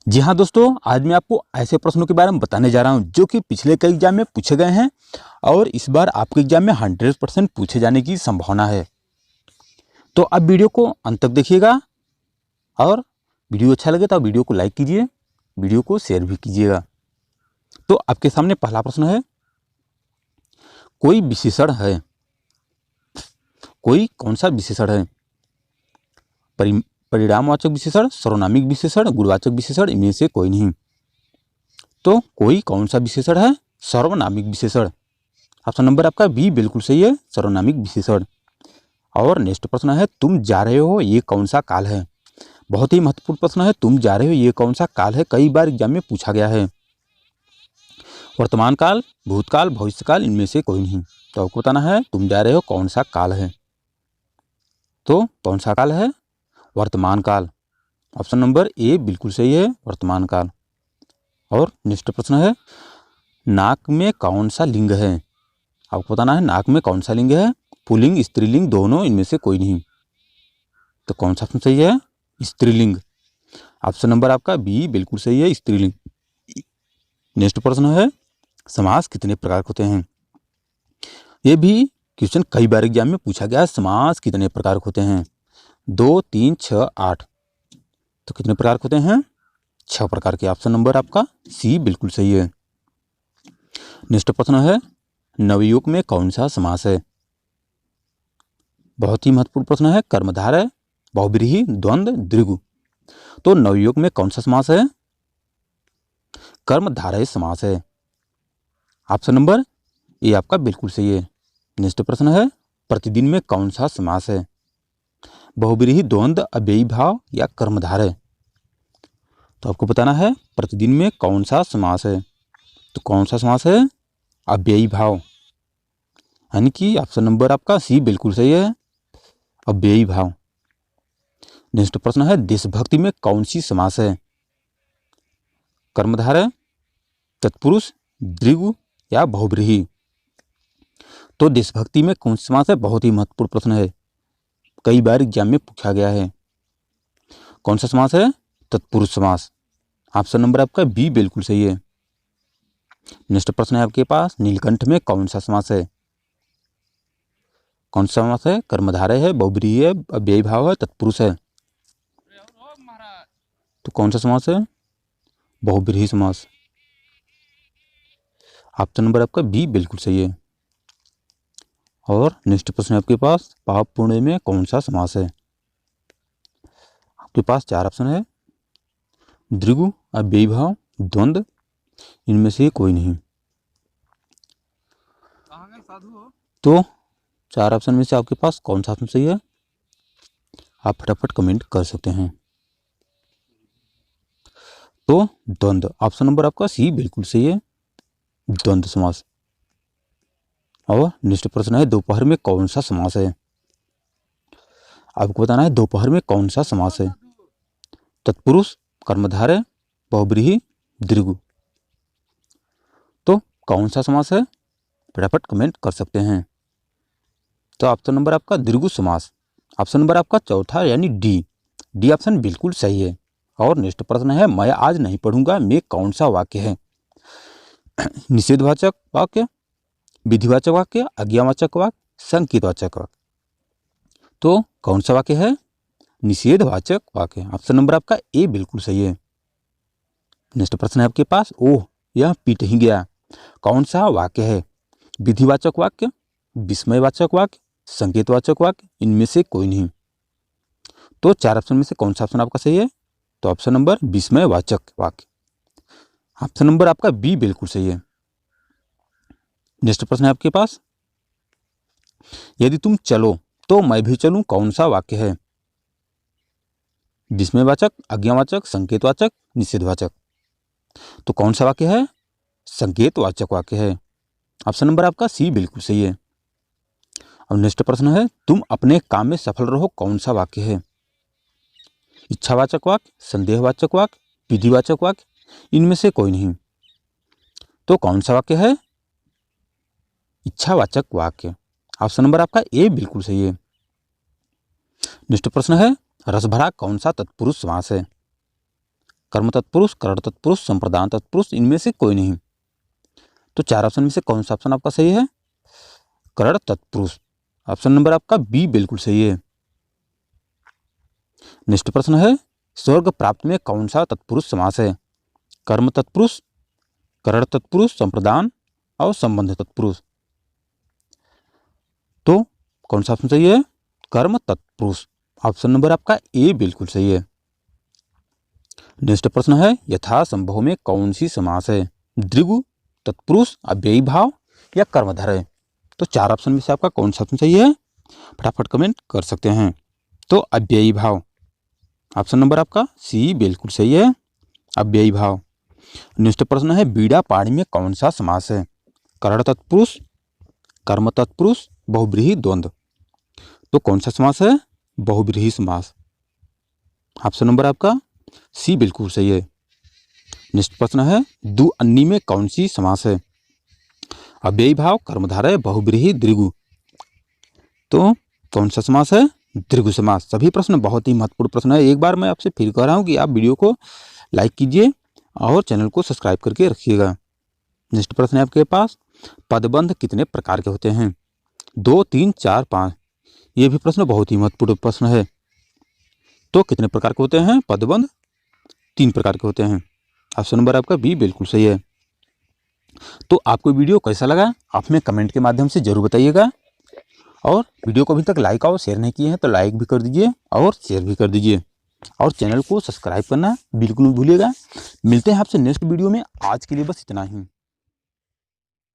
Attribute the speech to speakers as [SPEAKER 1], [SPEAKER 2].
[SPEAKER 1] जी हाँ दोस्तों, आज मैं आपको ऐसे प्रश्नों के बारे में बताने जा रहा हूँ जो कि पिछले कई एग्जाम में पूछे गए हैं और इस बार आपके एग्जाम में 100% पूछे जाने की संभावना है। तो आप वीडियो को अंत तक देखिएगा और वीडियो अच्छा लगे तो वीडियो को लाइक कीजिए, वीडियो को शेयर भी कीजिएगा। तो आपके सामने पहला प्रश्न है, कोई विशेषण है, कोई कौन सा विशेषण है? परिणामवाचक विशेषण, सर्वनामिक विशेषण, गुणवाचक विशेषण, इनमें से कोई नहीं। तो कोई कौन सा विशेषण है? सर्वनामिक विशेषण। ऑप्शन नंबर आपका बी बिल्कुल सही है, सर्वनामिक विशेषण। और नेक्स्ट प्रश्न है, तुम जा रहे हो ये कौन सा काल है? बहुत ही महत्वपूर्ण प्रश्न है, तुम जा रहे हो ये कौन सा काल है, कई बार एग्जाम में पूछा गया है। वर्तमान काल, भूतकाल, भविष्यकाल, इनमें से कोई नहीं। तो आपको बताना है तुम जा रहे हो कौन सा काल है। तो कौन सा काल है? वर्तमान काल। ऑप्शन नंबर ए बिल्कुल सही है, वर्तमान काल। और नेक्स्ट प्रश्न है, नाक में कौन सा लिंग है? आपको बताना है नाक में कौन सा लिंग है, पुल्लिंग, स्त्रीलिंग, दोनों, इनमें से कोई नहीं। तो कौन सा ऑप्शन सही है? स्त्रीलिंग। ऑप्शन नंबर आपका बी बिल्कुल सही है, स्त्रीलिंग। नेक्स्ट प्रश्न है, समास कितने प्रकार के होते हैं? ये भी क्वेश्चन कई बार एग्जाम में पूछा गया है, समास कितने प्रकार के होते हैं? 2, 3, 6, 8। तो कितने प्रकार के होते हैं? 6 प्रकार के। ऑप्शन नंबर आपका सी बिल्कुल सही है। नेक्स्ट प्रश्न है, नवयुग में कौन सा समास है? बहुत ही महत्वपूर्ण प्रश्न है, कर्मधारय, बहुब्रीहि, द्वंद्व, द्विगु। तो नवयुग में कौन सा समास है? कर्मधारय समास है। ऑप्शन नंबर ए आपका बिल्कुल सही है। नेक्स्ट प्रश्न है, प्रतिदिन में कौन सा समास है? बहुब्रीहि, द्वंद्व, अव्ययी भाव या कर्मधारय? तो आपको बताना है प्रतिदिन में कौन सा समास है। तो कौन सा समास है? अव्ययी भाव, यानी कि ऑप्शन नंबर आपका सी बिल्कुल सही है, अव्ययी भाव। नेक्स्ट प्रश्न है, देशभक्ति में कौन सी समास है? कर्मधारय, तत्पुरुष, द्विगु या बहुब्रीहि? तो देशभक्ति में कौन सी समास है? बहुत ही महत्वपूर्ण प्रश्न है, कई बार एग्जाम में पूछा गया है। कौन सा समास है? तत्पुरुष समास। ऑप्शन नंबर आपका बी बिल्कुल सही है। नेक्स्ट प्रश्न है आपके पास, नीलकंठ में कौन सा समास है? कौन सा समास है? कर्मधारय है, बहुब्रीहि है, अव्ययी भाव है, तत्पुरुष है। तो कौन सा समास है? बहुब्रीहि समास। ऑप्शन नंबर आपका बी बिल्कुल सही है। और नेक्स्ट प्रश्न है आपके पास, पाप पुण्य में कौन सा समास है? आपके पास 4 ऑप्शन है, द्विगु, अव्ययी भाव, द्वंद्व, इनमें से कोई नहीं। तो 4 ऑप्शन में से आपके पास कौन सा ऑप्शन सही है? आप फटाफट कमेंट कर सकते हैं। तो द्वंद्व, ऑप्शन नंबर आपका सी बिल्कुल सही है, द्वंद्व समास। और नेक्स्ट प्रश्न है, दोपहर में कौन सा समास है? आपको बताना है दोपहर में कौन सा समास है? तत्पुरुष, कर्मधारय, बहुब्रीहि, द्विगु। तो कौन सा समास है? फटाफट कमेंट कर सकते हैं। तो ऑप्शन नंबर आपका द्विगु समास। ऑप्शन नंबर आपका चौथा यानी डी ऑप्शन बिल्कुल सही है। और नेक्स्ट प्रश्न है, मैं आज नहीं पढ़ूंगा में कौन सा वाक्य है? निषेधवाचक वाक्य, विधिवाचक वाक्य, आज्ञावाचक वाक्य, संकेतवाचक वाक्य? तो कौन सा वाक्य है? निषेधवाचक वाक्य। ऑप्शन नंबर आपका ए बिल्कुल सही है। नेक्स्ट प्रश्न है आपके पास, ओह यह पीट ही गया, कौन सा वाक्य है? विधिवाचक वाक्य, विस्मयवाचक वाक्य, संकेतवाचक वाक्य, इनमें से कोई नहीं। तो 4 ऑप्शन में से कौन सा ऑप्शन आपका सही है? तो ऑप्शन नंबर विस्मयवाचक वाक्य। ऑप्शन नंबर आपका बी बिल्कुल सही है। नेक्स्ट प्रश्न है आपके पास, यदि तुम चलो तो मैं भी चलूं, कौन सा वाक्य है? विस्मयवाचक, आज्ञावाचक, संकेतवाचक, निषेधवाचक? तो कौन सा वाक्य है? संकेतवाचक वाक्य है। ऑप्शन नंबर आपका सी बिल्कुल सही है। अब नेक्स्ट प्रश्न है, तुम अपने काम में सफल रहो, कौन सा वाक्य है? इच्छावाचक वाक्य, संदेहवाचक वाक्य, विधिवाचक वाक्य, इनमें से कोई नहीं। तो कौन सा वाक्य है? इच्छावाचक वाक्य। ऑप्शन नंबर आपका ए बिल्कुल सही है। नेक्स्ट प्रश्न है, रसभरा कौन सा तत्पुरुष समास है? कर्म तत्पुरुष, करण तत्पुरुष, संप्रदान तत्पुरुष, इनमें से कोई नहीं। तो 4 ऑप्शन में से कौन सा ऑप्शन आपका सही है? करण तत्पुरुष। ऑप्शन नंबर आपका बी बिल्कुल सही है। नेक्स्ट प्रश्न है, स्वर्ग प्राप्त में कौन सा तत्पुरुष समास है? कर्म तत्पुरुष, करण तत्पुरुष, संप्रदान और संबंध तत्पुरुष। तो कौन सा ऑप्शन सही है? कर्म तत्पुरुष। ऑप्शन नंबर आपका ए बिल्कुल सही है। नेक्स्ट प्रश्न है, यथा संभव में कौन सी समास है? द्विगु, तत्पुरुष, अव्ययी भाव या कर्मधारय। तो 4 ऑप्शन में से आपका कौन सा ऑप्शन सही है? फटाफट कमेंट कर सकते हैं। तो अव्ययी भाव। ऑप्शन नंबर आपका सी बिल्कुल सही है, अव्ययी भाव। नेक्स्ट प्रश्न है, बीड़ा पाणी में कौन सा समास है? करण तत्पुरुष, कर्म तत्पुरुष, बहुब्रीहि द्वंद्व। तो कौन सा समास है? बहुब्रीहि समास। ऑप्शन नंबर आपका सी बिल्कुल सही है। नेक्स्ट प्रश्न है, दु अन्नी में कौन सी समास है? अव्ययी भाव, कर्मधारय, बहुब्रीहि, द्विगु। तो कौन सा समास है? द्विगु समास। सभी प्रश्न बहुत ही महत्वपूर्ण प्रश्न है। एक बार मैं आपसे फिर कह रहा हूँ कि आप वीडियो को लाइक कीजिए और चैनल को सब्सक्राइब करके रखिएगा। नेक्स्ट प्रश्न है आपके पास, पदबंध कितने प्रकार के होते हैं? 2, 3, 4, 5। ये भी प्रश्न बहुत ही महत्वपूर्ण प्रश्न है। तो कितने प्रकार के होते हैं पदबंध? 3 प्रकार के होते हैं। ऑप्शन नंबर आपका बी बिल्कुल सही है। तो आपको वीडियो कैसा लगा आप हमें कमेंट के माध्यम से जरूर बताइएगा। और वीडियो को अभी तक लाइक और शेयर नहीं किए हैं तो लाइक भी कर दीजिए और शेयर भी कर दीजिए और चैनल को सब्सक्राइब करना बिल्कुल नहीं भूलिएगा। मिलते हैं आपसे नेक्स्ट वीडियो में। आज के लिए बस इतना ही।